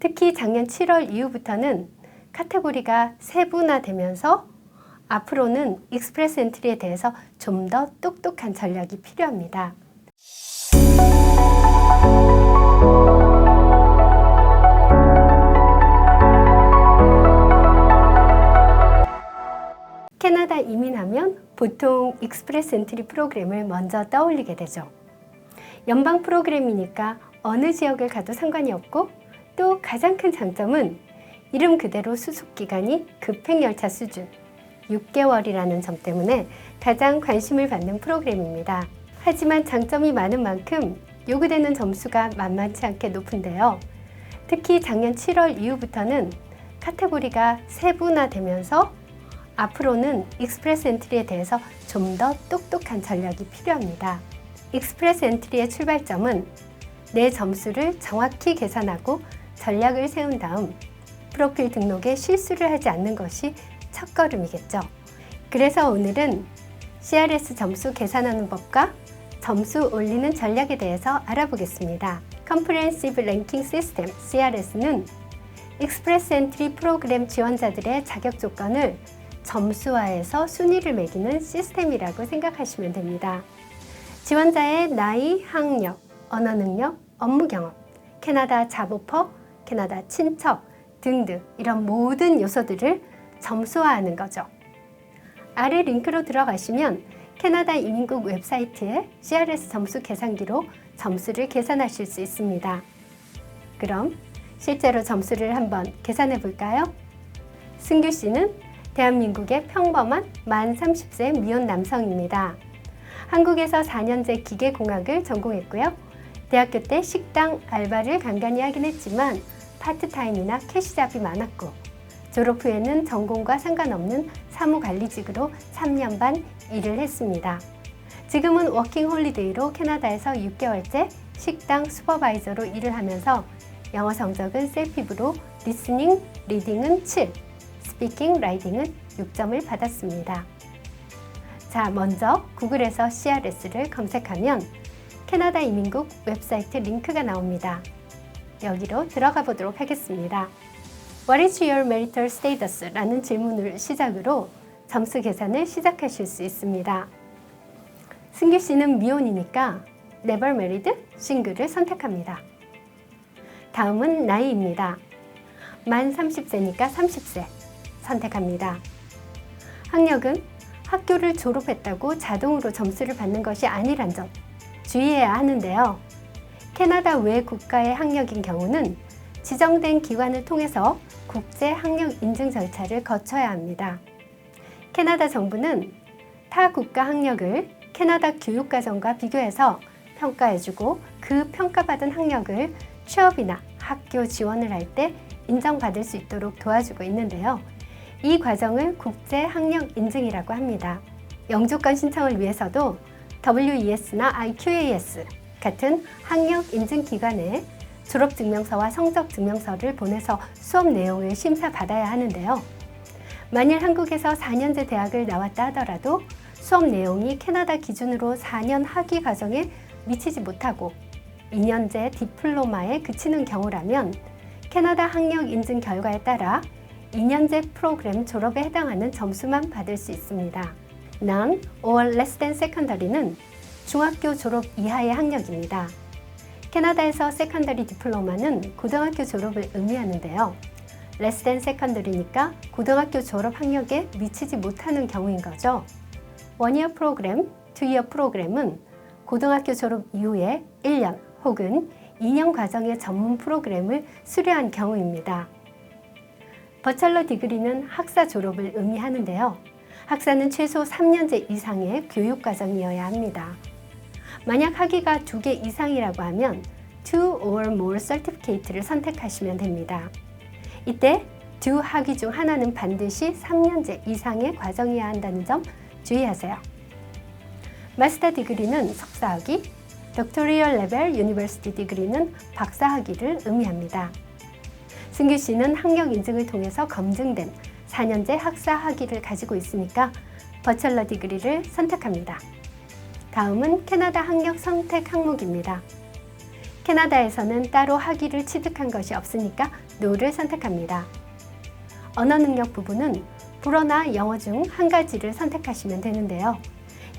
특히 작년 7월 이후부터는 카테고리가 세분화되면서 앞으로는 익스프레스 엔트리에 대해서 좀 더 똑똑한 전략이 필요합니다. 캐나다 이민하면 보통 익스프레스 엔트리 프로그램을 먼저 떠올리게 되죠. 연방 프로그램이니까 어느 지역을 가도 상관이 없고 또 가장 큰 장점은 이름 그대로 수속기간이 급행열차 수준 6개월이라는 점 때문에 가장 관심을 받는 프로그램입니다. 하지만 장점이 많은 만큼 요구되는 점수가 만만치 않게 높은데요. 특히 작년 7월 이후부터는 카테고리가 세분화되면서 앞으로는 익스프레스 엔트리에 대해서 좀 더 똑똑한 전략이 필요합니다. 익스프레스 엔트리의 출발점은 내 점수를 정확히 계산하고 전략을 세운 다음 프로필 등록에 실수를 하지 않는 것이 첫걸음이겠죠. 그래서 오늘은 CRS 점수 계산하는 법과 점수 올리는 전략에 대해서 알아보겠습니다. Comprehensive Ranking System CRS는 익스프레스 엔트리 프로그램 지원자들의 자격 조건을 점수화해서 순위를 매기는 시스템이라고 생각하시면 됩니다. 지원자의 나이, 학력, 언어 능력, 업무 경험, 캐나다 자보퍼, 캐나다 친척 등등 이런 모든 요소들을 점수화하는 거죠. 아래 링크로 들어가시면 캐나다 이민국 웹사이트에 CRS 점수 계산기로 점수를 계산하실 수 있습니다. 그럼 실제로 점수를 한번 계산해 볼까요? 승규 씨는 대한민국의 평범한 만 30세 미혼 남성입니다. 한국에서 4년제 기계공학을 전공했고요. 대학교 때 식당 알바를 간간히 하긴 했지만 파트타임이나 캐시잡이 많았고 졸업 후에는 전공과 상관없는 사무관리직으로 3년 반 일을 했습니다. 지금은 워킹 홀리데이로 캐나다에서 6개월째 식당 슈퍼바이저로 일을 하면서 영어 성적은 셀피브로 리스닝, 리딩은 7, 스피킹, 라이딩은 6점을 받았습니다. 자, 먼저 구글에서 CRS를 검색하면 캐나다 이민국 웹사이트 링크가 나옵니다. 여기로 들어가 보도록 하겠습니다. What is your marital status? 라는 질문을 시작으로 점수 계산을 시작하실 수 있습니다. 승규 씨는 미혼이니까 Never married, 싱글을 선택합니다. 다음은 나이입니다. 만 30세니까 30세 선택합니다. 학력은 학교를 졸업했다고 자동으로 점수를 받는 것이 아니란 점 주의해야 하는데요. 캐나다 외 국가의 학력인 경우는 지정된 기관을 통해서 국제 학력 인증 절차를 거쳐야 합니다. 캐나다 정부는 타 국가 학력을 캐나다 교육과정과 비교해서 평가해주고 그 평가받은 학력을 취업이나 학교 지원을 할 때 인정받을 수 있도록 도와주고 있는데요. 이 과정을 국제 학력 인증이라고 합니다. 영주권 신청을 위해서도 WES나 IQAS 같은 학력 인증 기관에 졸업증명서와 성적증명서를 보내서 수업 내용을 심사받아야 하는데요. 만일 한국에서 4년제 대학을 나왔다 하더라도 수업 내용이 캐나다 기준으로 4년 학위 과정에 미치지 못하고 2년제 디플로마에 그치는 경우라면 캐나다 학력 인증 결과에 따라 2년제 프로그램 졸업에 해당하는 점수만 받을 수 있습니다. Non or less than secondary는 중학교 졸업 이하의 학력입니다. 캐나다에서 세컨더리 디플로마는 고등학교 졸업을 의미하는데요. less than secondary니까 고등학교 졸업 학력에 미치지 못하는 경우인 거죠. 1year 프로그램, 2year 프로그램은 고등학교 졸업 이후에 1년 혹은 2년 과정의 전문 프로그램을 수료한 경우입니다. 버첼러 디그리는 학사 졸업을 의미하는데요. 학사는 최소 3년제 이상의 교육 과정이어야 합니다. 만약 학위가 2개 이상이라고 하면 2 or more certificate를 선택하시면 됩니다. 이때 2 학위 중 하나는 반드시 3년제 이상의 과정이어야 한다는 점 주의하세요. 마스터 디그리는 석사학위, doctoral level university 디그리는 박사학위를 의미합니다. 승규 씨는 학력 인증을 통해서 검증된 4년제 학사 학위를 가지고 있으니까 버첼러 디그리를 선택합니다. 다음은 캐나다 학력 선택 항목입니다. 캐나다에서는 따로 학위를 취득한 것이 없으니까 No를 선택합니다. 언어 능력 부분은 불어나 영어 중 한 가지를 선택하시면 되는데요.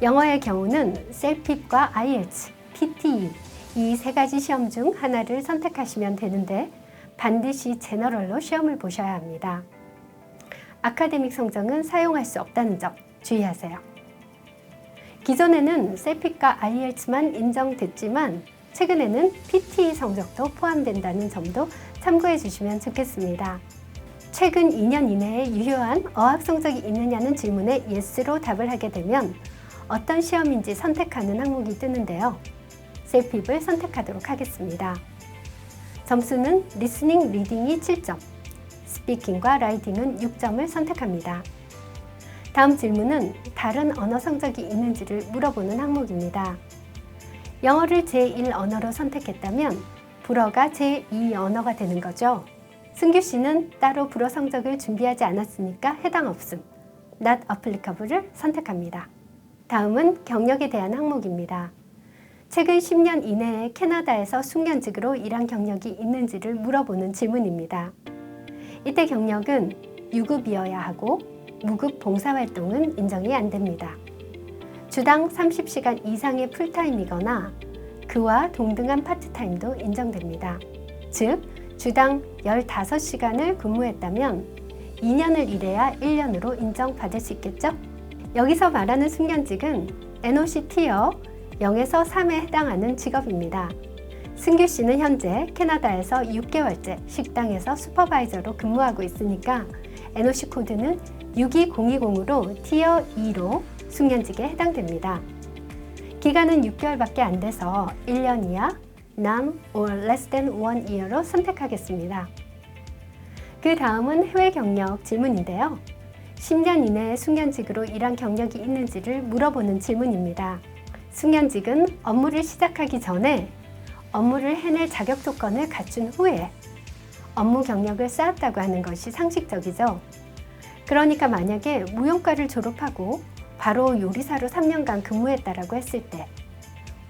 영어의 경우는 셀핍과 IELTS, PTE 이 세 가지 시험 중 하나를 선택하시면 되는데 반드시 제너럴로 시험을 보셔야 합니다. 아카데믹 성적은 사용할 수 없다는 점 주의하세요. 기존에는 셀핍과 IELTS만 인정됐지만 최근에는 PTE 성적도 포함된다는 점도 참고해 주시면 좋겠습니다. 최근 2년 이내에 유효한 어학 성적이 있느냐는 질문에 yes로 답을 하게 되면 어떤 시험인지 선택하는 항목이 뜨는데요. 셀핍을 선택하도록 하겠습니다. 점수는 리스닝, 리딩이 7점, 스피킹과 라이팅은 6점을 선택합니다. 다음 질문은 다른 언어 성적이 있는지를 물어보는 항목입니다. 영어를 제1 언어로 선택했다면 불어가 제2 언어가 되는 거죠. 승규 씨는 따로 불어 성적을 준비하지 않았으니까 해당 없음, not applicable을 선택합니다. 다음은 경력에 대한 항목입니다. 최근 10년 이내에 캐나다에서 숙련직으로 일한 경력이 있는지를 물어보는 질문입니다. 이때 경력은 유급이어야 하고 무급 봉사활동은 인정이 안 됩니다. 주당 30시간 이상의 풀타임이거나 그와 동등한 파트타임도 인정됩니다. 즉, 주당 15시간을 근무했다면 2년을 일해야 1년으로 인정받을 수 있겠죠? 여기서 말하는 숙련직은 NOC 티어 0에서 3에 해당하는 직업입니다. 승규 씨는 현재 캐나다에서 6개월째 식당에서 슈퍼바이저로 근무하고 있으니까 NOC 코드는 62020으로 티어 2로 숙련직에 해당됩니다. 기간은 6개월밖에 안 돼서 1년 이하, none or less than 1 year로 선택하겠습니다. 그 다음은 해외 경력 질문인데요. 10년 이내에 숙련직으로 일한 경력이 있는지를 물어보는 질문입니다. 숙련직은 업무를 시작하기 전에 업무를 해낼 자격 조건을 갖춘 후에 업무 경력을 쌓았다고 하는 것이 상식적이죠. 그러니까 만약에 무용과를 졸업하고 바로 요리사로 3년간 근무했다라고 했을 때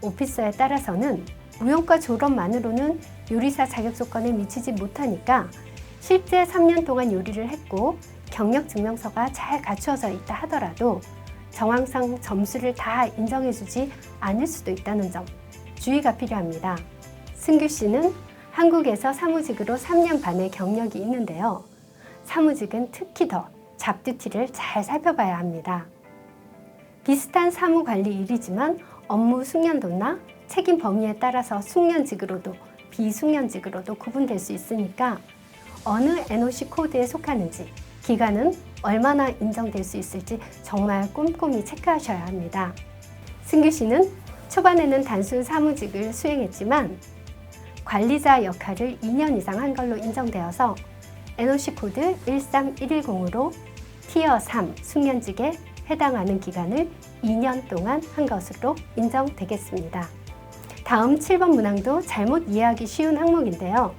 오피서에 따라서는 무용과 졸업만으로는 요리사 자격 조건에 미치지 못하니까 실제 3년 동안 요리를 했고 경력증명서가 잘 갖추어져 있다 하더라도 정황상 점수를 다 인정해주지 않을 수도 있다는 점 주의가 필요합니다. 승규 씨는 한국에서 사무직으로 3년 반의 경력이 있는데요. 사무직은 특히 더 잡듀티를 잘 살펴봐야 합니다. 비슷한 사무관리 일이지만 업무 숙련도나 책임 범위에 따라서 숙련직으로도 비숙련직으로도 구분될 수 있으니까 어느 NOC 코드에 속하는지, 기간은 얼마나 인정될 수 있을지 정말 꼼꼼히 체크하셔야 합니다. 승규 씨는 초반에는 단순 사무직을 수행했지만 관리자 역할을 2년 이상 한 걸로 인정되어서 NOC 코드 13110으로 티어 3 숙련직에 해당하는 기간을 2년 동안 한 것으로 인정되겠습니다. 다음 7번 문항도 잘못 이해하기 쉬운 항목인데요.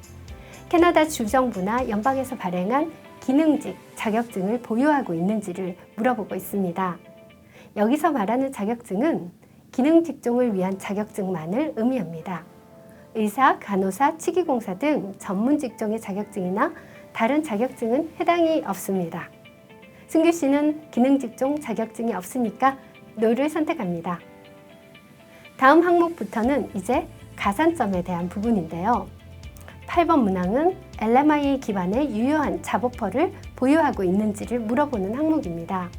캐나다 주정부나 연방에서 발행한 기능직 자격증을 보유하고 있는지를 물어보고 있습니다. 여기서 말하는 자격증은 기능 직종을 위한 자격증만을 의미합니다. 의사, 간호사, 치기공사 등 전문 직종의 자격증이나 다른 자격증은 해당이 없습니다. 승규 씨는 기능 직종 자격증이 없으니까 No를 선택합니다. 다음 항목부터는 이제 가산점에 대한 부분인데요. 8번 문항은 LMIA 기반의 유효한 잡오퍼를 보유하고 있는지를 물어보는 항목입니다.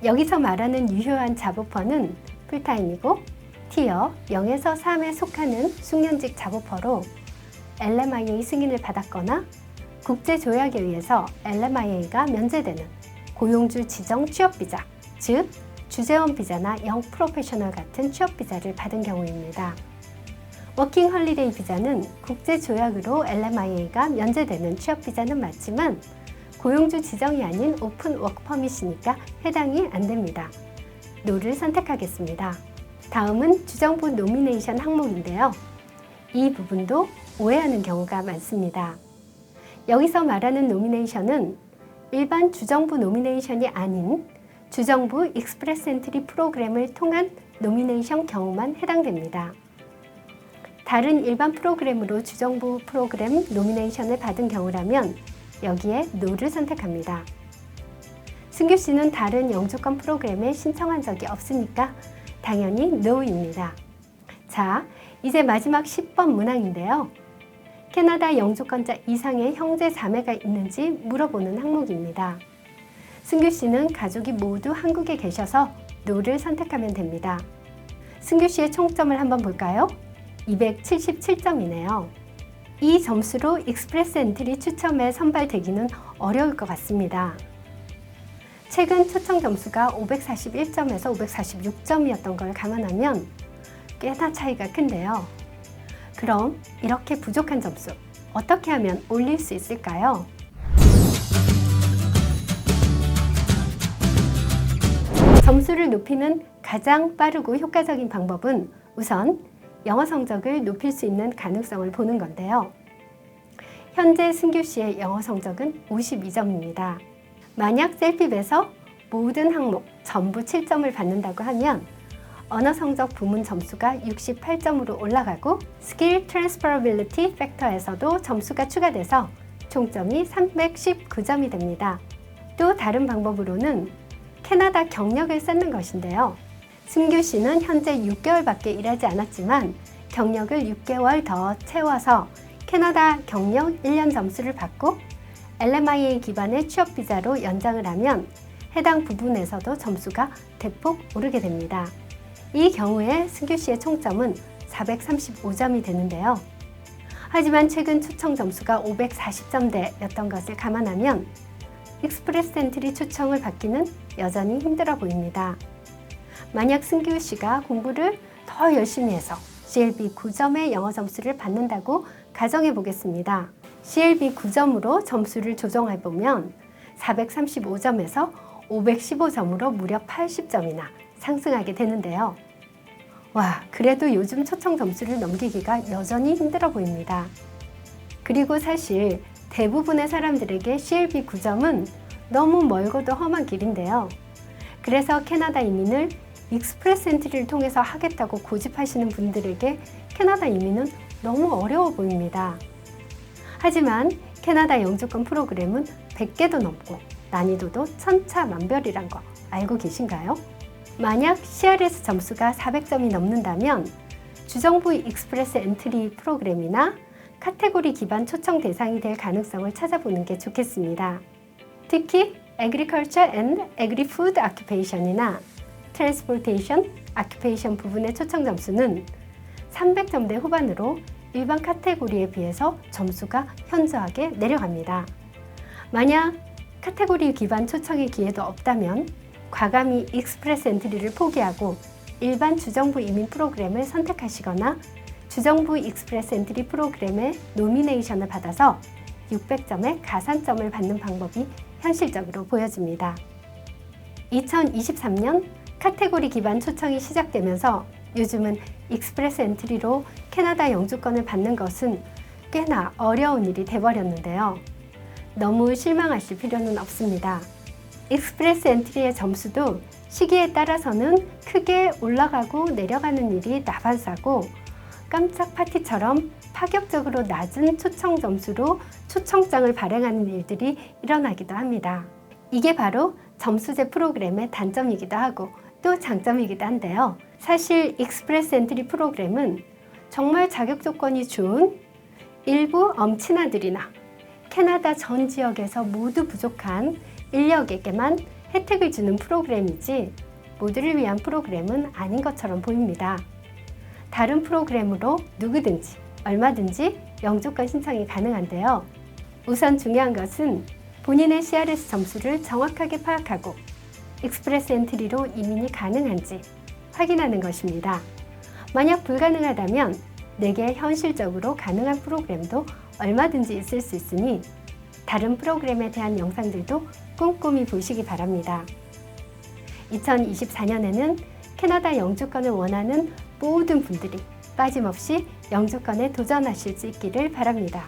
여기서 말하는 유효한 잡오퍼는 풀타임이고 티어 0에서 3에 속하는 숙련직 잡오퍼로 LMIA 승인을 받았거나 국제조약에 의해서 LMIA가 면제되는 고용주 지정 취업비자, 즉 주재원 비자나 영 프로페셔널 같은 취업 비자를 받은 경우입니다. 워킹 헐리데이 비자는 국제조약으로 LMIA가 면제되는 취업 비자는 맞지만 고용주 지정이 아닌 오픈 워크퍼밋이니까 해당이 안 됩니다. No를 선택하겠습니다. 다음은 주정부 노미네이션 항목인데요. 이 부분도 오해하는 경우가 많습니다. 여기서 말하는 노미네이션은 일반 주정부 노미네이션이 아닌 주정부 익스프레스 엔트리 프로그램을 통한 노미네이션 경우만 해당됩니다. 다른 일반 프로그램으로 주정부 프로그램 노미네이션을 받은 경우라면 여기에 NO를 선택합니다. 승규 씨는 다른 영주권 프로그램에 신청한 적이 없으니까 당연히 NO입니다. 자, 이제 마지막 10번 문항인데요. 캐나다 영주권자 이상의 형제 자매가 있는지 물어보는 항목입니다. 승규 씨는 가족이 모두 한국에 계셔서 NO를 선택하면 됩니다. 승규 씨의 총점을 한번 볼까요? 277점이네요. 이 점수로 익스프레스 엔트리 추첨에 선발되기는 어려울 것 같습니다. 최근 초청 점수가 541점에서 546점이었던 걸 감안하면 꽤나 차이가 큰데요. 그럼 이렇게 부족한 점수 어떻게 하면 올릴 수 있을까요? 점수를 높이는 가장 빠르고 효과적인 방법은 우선 영어 성적을 높일 수 있는 가능성을 보는 건데요. 현재 승규 씨의 영어 성적은 52점입니다. 만약 셀핍에서 모든 항목 전부 7점을 받는다고 하면 언어 성적 부문 점수가 68점으로 올라가고 스킬 트랜스퍼러빌리티 팩터에서도 점수가 추가돼서 총점이 319점이 됩니다. 또 다른 방법으로는 캐나다 경력을 쌓는 것인데요. 승규 씨는 현재 6개월밖에 일하지 않았지만 경력을 6개월 더 채워서 캐나다 경력 1년 점수를 받고 LMIA 기반의 취업 비자로 연장을 하면 해당 부분에서도 점수가 대폭 오르게 됩니다. 이 경우에 승규 씨의 총점은 435점이 되는데요. 하지만 최근 초청 점수가 540점대였던 것을 감안하면 익스프레스 엔트리 초청을 받기는 여전히 힘들어 보입니다. 만약 승규 씨가 공부를 더 열심히 해서 CLB 9점의 영어 점수를 받는다고 가정해 보겠습니다. CLB 9점으로 점수를 조정해 보면 435점에서 515점으로 무려 80점이나 상승하게 되는데요. 와, 그래도 요즘 초청 점수를 넘기기가 여전히 힘들어 보입니다. 그리고 사실 대부분의 사람들에게 CLB 9점은 너무 멀고도 험한 길인데요. 그래서 캐나다 이민을 익스프레스 엔트리를 통해서 하겠다고 고집하시는 분들에게 캐나다 이민은 너무 어려워 보입니다. 하지만 캐나다 영주권 프로그램은 100개도 넘고 난이도도 천차만별이란 거 알고 계신가요? 만약 CRS 점수가 400점이 넘는다면 주정부 익스프레스 엔트리 프로그램이나 카테고리 기반 초청 대상이 될 가능성을 찾아보는 게 좋겠습니다. 특히 Agriculture and Agri-Food Occupation이나 Transportation, Occupation 부분의 초청 점수는 300점대 후반으로 일반 카테고리에 비해서 점수가 현저하게 내려갑니다. 만약 카테고리 기반 초청의 기회도 없다면 과감히 익스프레스 엔트리를 포기하고 일반 주정부 이민 프로그램을 선택하시거나 주정부 익스프레스 엔트리 프로그램의 노미네이션을 받아서 600점의 가산점을 받는 방법이 현실적으로 보여집니다. 2023년 카테고리 기반 초청이 시작되면서 요즘은 익스프레스 엔트리로 캐나다 영주권을 받는 것은 꽤나 어려운 일이 돼버렸는데요. 너무 실망하실 필요는 없습니다. 익스프레스 엔트리의 점수도 시기에 따라서는 크게 올라가고 내려가는 일이 나반사고 깜짝 파티처럼 파격적으로 낮은 초청 점수로 초청장을 발행하는 일들이 일어나기도 합니다. 이게 바로 점수제 프로그램의 단점이기도 하고 또 장점이기도 한데요. 사실 익스프레스 엔트리 프로그램은 정말 자격 조건이 좋은 일부 엄친아들이나 캐나다 전 지역에서 모두 부족한 인력에게만 혜택을 주는 프로그램이지 모두를 위한 프로그램은 아닌 것처럼 보입니다. 다른 프로그램으로 누구든지 얼마든지 영주권 신청이 가능한데요. 우선 중요한 것은 본인의 CRS 점수를 정확하게 파악하고 익스프레스 엔트리로 이민이 가능한지 확인하는 것입니다. 만약 불가능하다면 내게 현실적으로 가능한 프로그램도 얼마든지 있을 수 있으니 다른 프로그램에 대한 영상들도 꼼꼼히 보시기 바랍니다. 2024년에는 캐나다 영주권을 원하는 모든 분들이 빠짐없이 영주권에 도전하실 수 있기를 바랍니다.